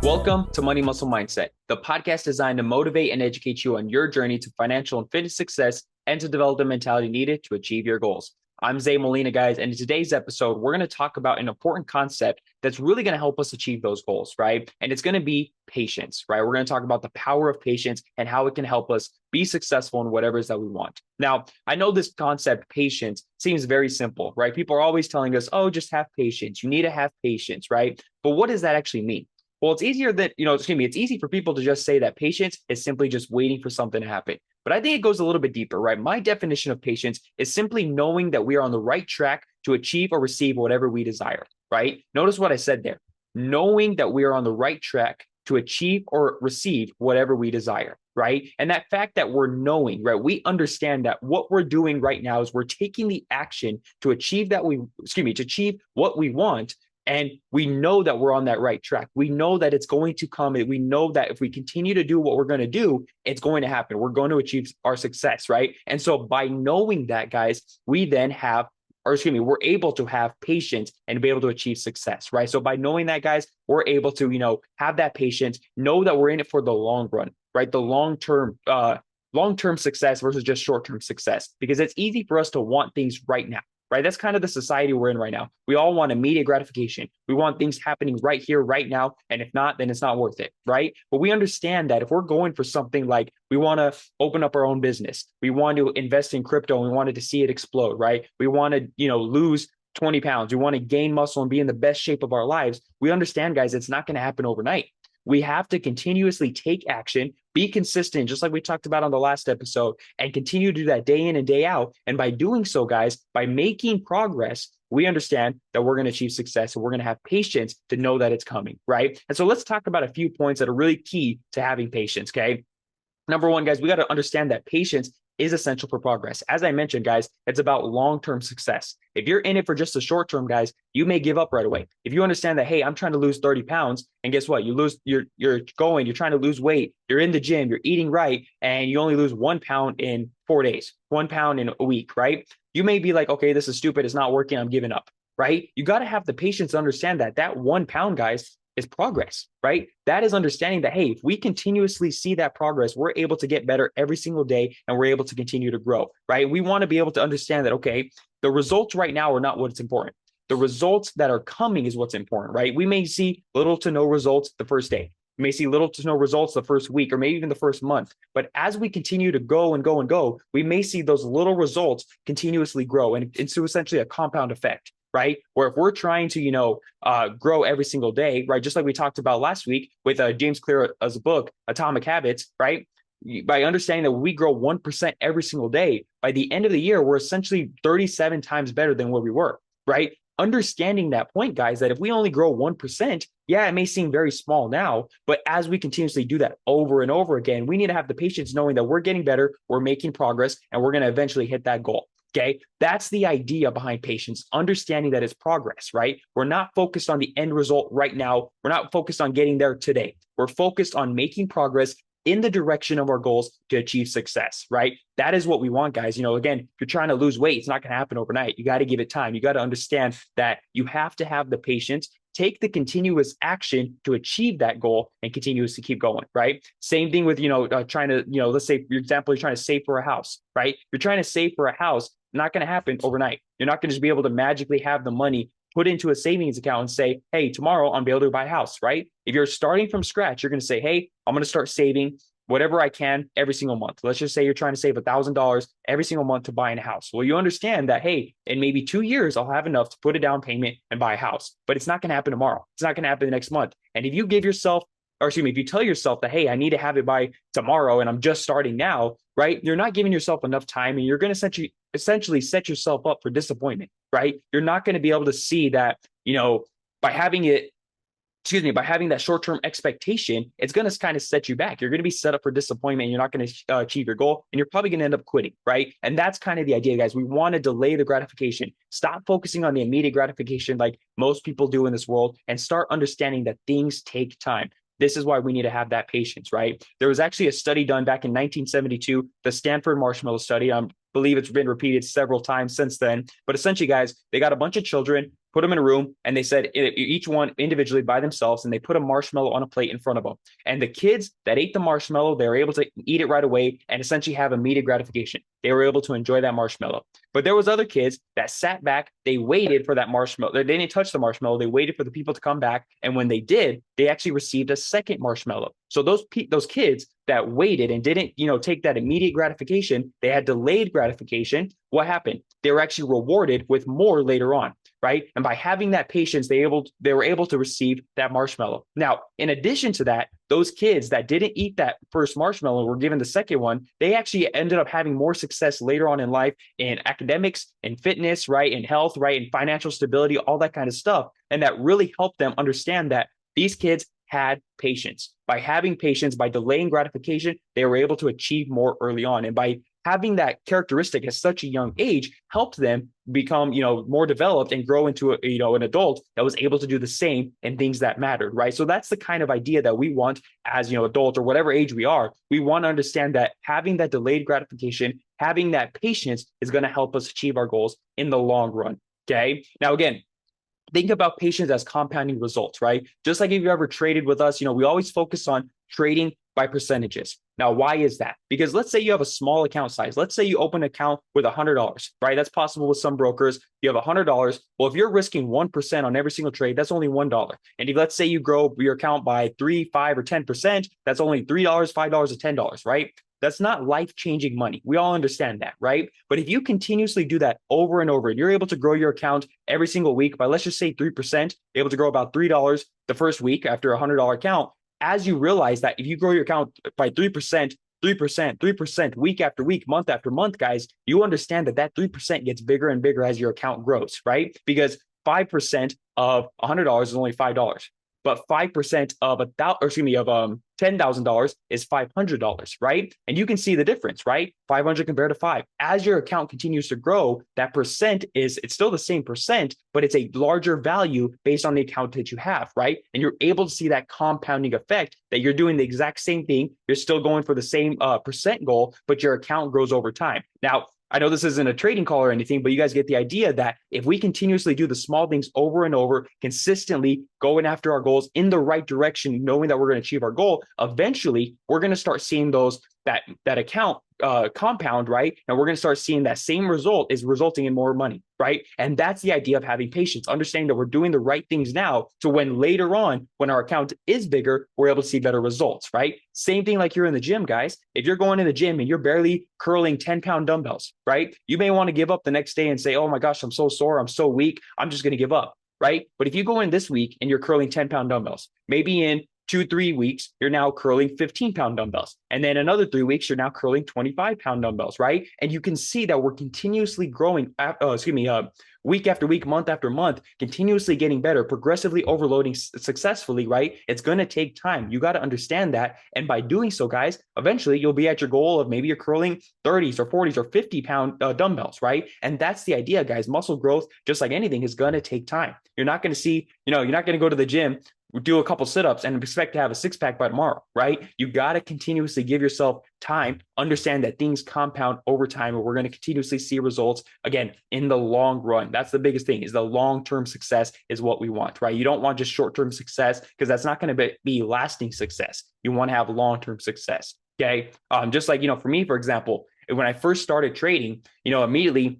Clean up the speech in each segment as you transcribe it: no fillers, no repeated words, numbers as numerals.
Welcome to Money Muscle Mindset, the podcast designed to motivate and educate you on your journey to financial and fitness success and to develop the mentality needed to achieve your goals. I'm Zay Molina, guys, and in today's episode, we're going to talk about an important concept that's really going to help us achieve those goals, right? And it's going to be patience, right? We're going to talk about the power of patience and how it can help us be successful in whatever it is that we want. Now, I know this concept, patience, seems very simple, right? People are always telling us, oh, just have patience. You need to have patience, right? But what does that actually mean? Well, it's easier that, it's easy for people to just say that patience is simply just waiting for something to happen. But I think it goes a little bit deeper, right? My definition of patience is simply knowing that we are on the right track to achieve or receive whatever we desire, right? Notice what I said there. Knowing that we are on the right track to achieve or receive whatever we desire, right? And that fact that we're knowing, right? We understand that what we're doing right now is we're taking the action to achieve to achieve what we want. And we know that we're on that right track. We know that it's going to come. We know that if we continue to do what we're going to do, it's going to happen. We're going to achieve our success, right? And so by knowing that, guys, we're able to have patience and be able to achieve success, right? So by knowing that, guys, we're able to, have that patience, know that we're in it for the long run, right? The long-term success versus just short-term success, because it's easy for us to want things right now. Right. That's kind of the society we're in right now. We all want immediate gratification. We want things happening right here, right now. And if not, then it's not worth it. Right. But we understand that if we're going for something like we want to open up our own business, we want to invest in crypto and we wanted to see it explode. Right. We want to, lose 20 pounds. We want to gain muscle and be in the best shape of our lives. We understand, guys, it's not going to happen overnight. We have to continuously take action, be consistent, just like we talked about on the last episode, and continue to do that day in and day out. And by doing so, guys, by making progress, we understand that we're going to achieve success and we're going to have patience to know that it's coming, right? And so let's talk about a few points that are really key to having patience, okay? Number one, guys, we got to understand that patience is essential for progress. As I mentioned, guys, it's about long-term success. If you're in it for just the short term, guys, you may give up right away. If you understand that, hey, I'm trying to lose 30 pounds, and guess what? You're trying to lose weight, you're in the gym, you're eating right, and you only lose 1 pound in 4 days, 1 pound in a week, right? You may be like, okay, this is stupid, it's not working, I'm giving up, right? You got to have the patience to understand that 1 pound, guys, is progress, right? That is understanding that, hey, if we continuously see that progress, we're able to get better every single day and we're able to continue to grow, right? We want to be able to understand that, okay, the results right now are not what's important. The results that are coming is what's important, right? We may see little to no results the first day. We may see little to no results the first week or maybe even the first month. But as we continue to go and go and go, we may see those little results continuously grow. And it's essentially a compound effect, right? Where if we're trying to, grow every single day, right? Just like we talked about last week with James Clear's book, Atomic Habits, right? By understanding that we grow 1% every single day, by the end of the year, we're essentially 37 times better than where we were, right? Understanding that point, guys, that if we only grow 1%, yeah, it may seem very small now, but as we continuously do that over and over again, we need to have the patience knowing that we're getting better, we're making progress, and we're going to eventually hit that goal. Okay, that's the idea behind patience, understanding that it's progress, right? We're not focused on the end result right now. We're not focused on getting there today. We're focused on making progress in the direction of our goals to achieve success, right? That is what we want, guys. Again, if you're trying to lose weight, it's not going to happen overnight. You got to give it time. You got to understand that you have to have the patience, take the continuous action to achieve that goal and continuously keep going, right? Same thing with, trying to, let's say, for example, you're trying to save for a house, right? You're trying to save for a house, not going to happen overnight. You're not going to just be able to magically have the money put into a savings account and say, hey, tomorrow I'm be able to buy a house, right? If you're starting from scratch, you're going to say, hey, I'm going to start saving whatever I can every single month. Let's just say you're trying to save $1,000 every single month to buy a house. Well, you understand that, hey, in maybe 2 years, I'll have enough to put a down payment and buy a house, but it's not going to happen tomorrow. It's not going to happen the next month. And if you if you tell yourself that, hey, I need to have it by tomorrow and I'm just starting now, right? You're not giving yourself enough time and you're going to essentially set yourself up for disappointment, right? You're not going to be able to see that, by having that short-term expectation, it's going to kind of set you back. You're going to be set up for disappointment. And you're not going to achieve your goal and you're probably going to end up quitting, right? And that's kind of the idea, guys. We want to delay the gratification. Stop focusing on the immediate gratification like most people do in this world and start understanding that things take time. This is why we need to have that patience, right? There was actually a study done back in 1972, the Stanford Marshmallow study. I believe it's been repeated several times since then. But essentially, guys, they got a bunch of children, put them in a room, and they said each one individually by themselves, and they put a marshmallow on a plate in front of them. And the kids that ate the marshmallow, they were able to eat it right away and essentially have immediate gratification. They were able to enjoy that marshmallow. But there was other kids that sat back, they waited for that marshmallow. They didn't touch the marshmallow. They waited for the people to come back. And when they did, they actually received a second marshmallow. So those kids that waited and didn't, take that immediate gratification, they had delayed gratification. What happened? They were actually rewarded with more later on, right? And by having that patience, they were able to receive that marshmallow. Now, in addition to that, those kids that didn't eat that first marshmallow were given the second one. They actually ended up having more success later on in life in academics, in fitness, right? In health, right? In financial stability, all that kind of stuff. And that really helped them understand that these kids had patience. By having patience, by delaying gratification, they were able to achieve more early on. And by having that characteristic at such a young age helped them become, more developed and grow into an adult that was able to do the same in things that mattered, right? So that's the kind of idea that we want as, adults or whatever age we are. We want to understand that having that delayed gratification, having that patience is going to help us achieve our goals in the long run. Okay. Now, again, think about patience as compounding results, right? Just like if you ever traded with us, we always focus on trading by percentages. Now, why is that? Because let's say you have a small account size. Let's say you open an account with $100, right? That's possible with some brokers. You have $100. Well, if you're risking 1% on every single trade, that's only $1. And if let's say you grow your account by 3, 5, or 10%, that's only $3, $5, or $10, right? That's not life-changing money. We all understand that, right? But if you continuously do that over and over, and you're able to grow your account every single week by, let's just say 3%, able to grow about $3 the first week after a $100 account, as you realize that if you grow your account by 3%, 3%, week after week, month after month, guys, you understand that that 3% gets bigger and bigger as your account grows, right? Because 5% of $100 is only $5. But 5% of $10,000 is $500, right? And you can see the difference, right? 500 compared to 5. As your account continues to grow, that percent it's still the same percent, but it's a larger value based on the account that you have, right? And you're able to see that compounding effect that you're doing the exact same thing. You're still going for the same percent goal, but your account grows over time. Now, I know this isn't a trading call or anything, but you guys get the idea that if we continuously do the small things over and over, consistently going after our goals in the right direction, knowing that we're going to achieve our goal, eventually we're going to start seeing that account compound, right? And we're going to start seeing that same result is resulting in more money, right? And that's the idea of having patience, understanding that we're doing the right things now to when later on, when our account is bigger, we're able to see better results, right? Same thing like you're in the gym, guys. If you're going to the gym and you're barely curling 10-pound dumbbells, right? You may want to give up the next day and say, oh my gosh, I'm so sore, I'm so weak, I'm just going to give up, right? But if you go in this week and you're curling 10-pound dumbbells, maybe in 2-3 weeks, you're now curling 15-pound dumbbells. And then another 3 weeks, you're now curling 25-pound dumbbells, right? And you can see that we're continuously growing, week after week, month after month, continuously getting better, progressively overloading successfully, right? It's going to take time. You got to understand that. And by doing so, guys, eventually you'll be at your goal of maybe you're curling 30s or 40s or 50-pound dumbbells, right? And that's the idea, guys. Muscle growth, just like anything, is going to take time. You're not going to see, you're not going to go to the gym, do a couple sit-ups and expect to have a six-pack by tomorrow, right? You got to continuously give yourself time, understand that things compound over time, and we're going to continuously see results, again, in the long run. That's the biggest thing, is the long-term success is what we want, right? You don't want just short-term success, because that's not going to be lasting success. You want to have long-term success, okay? Just like, for me, for example, when I first started trading, immediately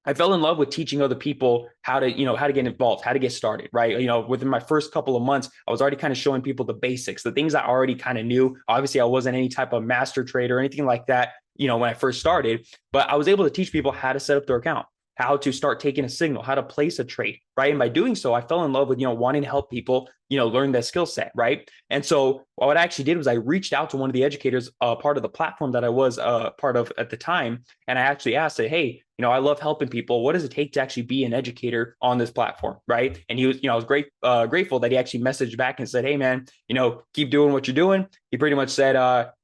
I fell in love with teaching other people how to get involved, how to get started, right? Within my first couple of months, I was already kind of showing people the basics, the things I already kind of knew. Obviously, I wasn't any type of master trader or anything like that, when I first started, but I was able to teach people how to set up their account, how to start taking a signal, how to place a trade, right? And by doing so, I fell in love with, wanting to help people, learn that skill set, right? And so what I actually did was I reached out to one of the educators, part of the platform that I was part of at the time. And I actually asked, hey, I love helping people. What does it take to actually be an educator on this platform, right? And he was, I was grateful that he actually messaged back and said, hey, man, keep doing what you're doing. He pretty much said,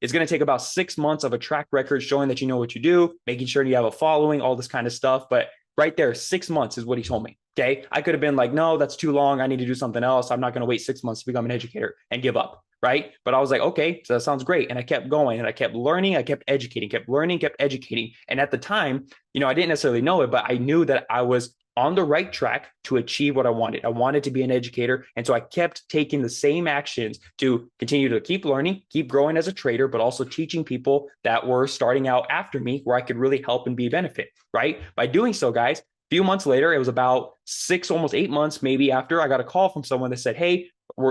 it's going to take about 6 months of a track record showing that you know what you do, making sure you have a following, all this kind of stuff. But right there, 6 months is what he told me. Okay. I could have been like, no, that's too long. I need to do something else. I'm not going to wait 6 months to become an educator and give up. Right. But I was like, okay, so that sounds great. And I kept going and I kept learning. I kept educating, kept learning, kept educating. And at the time, I didn't necessarily know it, but I knew that I was on the right track to achieve what I wanted. I wanted to be an educator. And so I kept taking the same actions to continue to keep learning, keep growing as a trader, but also teaching people that were starting out after me where I could really help and be a benefit, right? By doing so, guys, a few months later, it was about 6, almost 8 months maybe after, I got a call from someone that said, hey,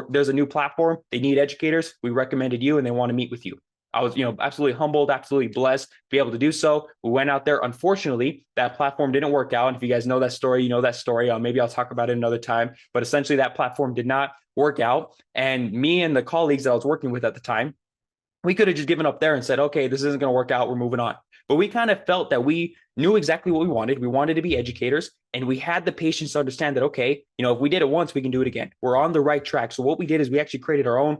there's a new platform. They need educators. We recommended you and they want to meet with you. I was, absolutely humbled, absolutely blessed to be able to do so. We went out there. Unfortunately, that platform didn't work out. And if you guys know that story, you know that story. Maybe I'll talk about it another time. But essentially, that platform did not work out. And me and the colleagues that I was working with at the time, we could have just given up there and said, okay, this isn't going to work out. We're moving on. But we kind of felt that we knew exactly what we wanted. We wanted to be educators, and we had the patience to understand that, okay, if we did it once, we can do it again. We're on the right track. So what we did is we actually created our own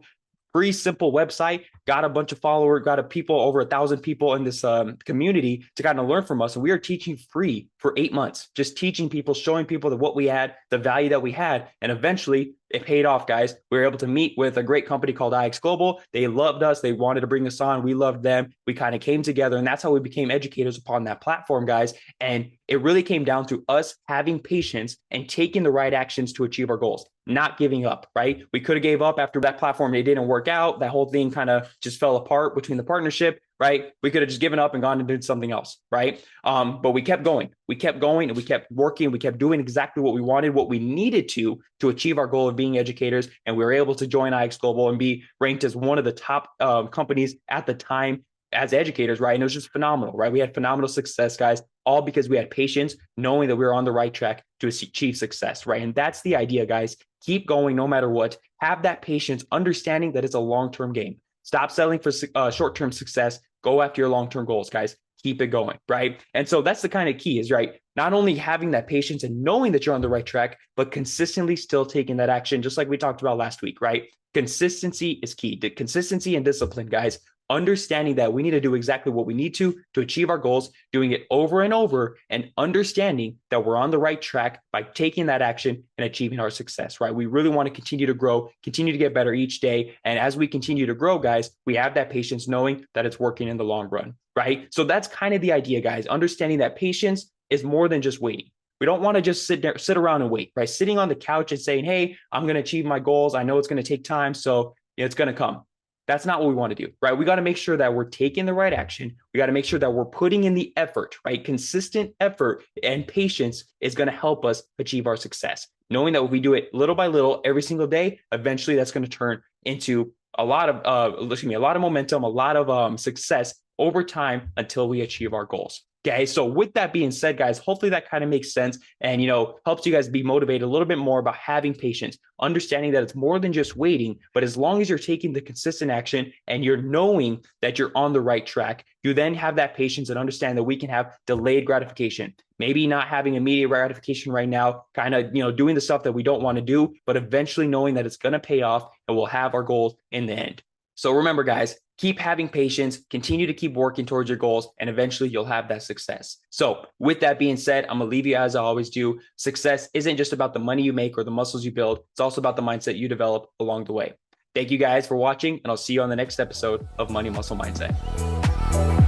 free, simple website, got a bunch of followers, got over 1,000 people in this community to kind of learn from us. And we are teaching free for 8 months, just teaching people, showing people that what we had, the value that we had. And eventually it paid off, guys. We were able to meet with a great company called IX Global. They loved us. They wanted to bring us on. We loved them. We kind of came together, and that's how we became educators upon that platform, guys. And it really came down to us having patience and taking the right actions to achieve our goals, not giving up, right? We could have gave up after that platform. It didn't work out. That whole thing kind of just fell apart between the partnership, right? We could have just given up and gone and did something else, right? But we kept going. We kept going and we kept working. We kept doing exactly what we wanted, what we needed to achieve our goal of being educators. And we were able to join IX Global and be ranked as one of the top companies at the time as educators, right? And it was just phenomenal, right? We had phenomenal success, guys, all because we had patience, knowing that we were on the right track to achieve success, right? And that's the idea, guys. Keep going no matter what. Have that patience, understanding that it's a long-term game. Stop settling for short-term success. Go after your long-term goals, guys. Keep it going, right? And so that's the kind of key is, right, not only having that patience and knowing that you're on the right track, but consistently still taking that action, just like we talked about last week, right? Consistency is key. The consistency and discipline, guys. Understanding that we need to do exactly what we need to achieve our goals, doing it over and over, and understanding that we're on the right track by taking that action and achieving our success, right? We really want to continue to grow, continue to get better each day. And as we continue to grow, guys, we have that patience knowing that it's working in the long run, right? So that's kind of the idea, guys, understanding that patience is more than just waiting. We don't want to just sit around and wait, right? Sitting on the couch and saying, hey, I'm going to achieve my goals. I know it's going to take time, so it's going to come. That's not what we want to do, right? We got to make sure that we're taking the right action. We got to make sure that we're putting in the effort, right? Consistent effort and patience is going to help us achieve our success. Knowing that if we do it little by little every single day, eventually that's going to turn into a lot of momentum, a lot of success over time until we achieve our goals. Okay, so with that being said, guys, hopefully that kind of makes sense and, helps you guys be motivated a little bit more about having patience, understanding that it's more than just waiting, but as long as you're taking the consistent action and you're knowing that you're on the right track, you then have that patience and understand that we can have delayed gratification. Maybe not having immediate gratification right now, kind of, doing the stuff that we don't want to do, but eventually knowing that it's going to pay off and we'll have our goals in the end. So remember, guys, keep having patience, continue to keep working towards your goals, and eventually you'll have that success. So with that being said, I'm going to leave you as I always do. Success isn't just about the money you make or the muscles you build. It's also about the mindset you develop along the way. Thank you guys for watching, and I'll see you on the next episode of Money Muscle Mindset.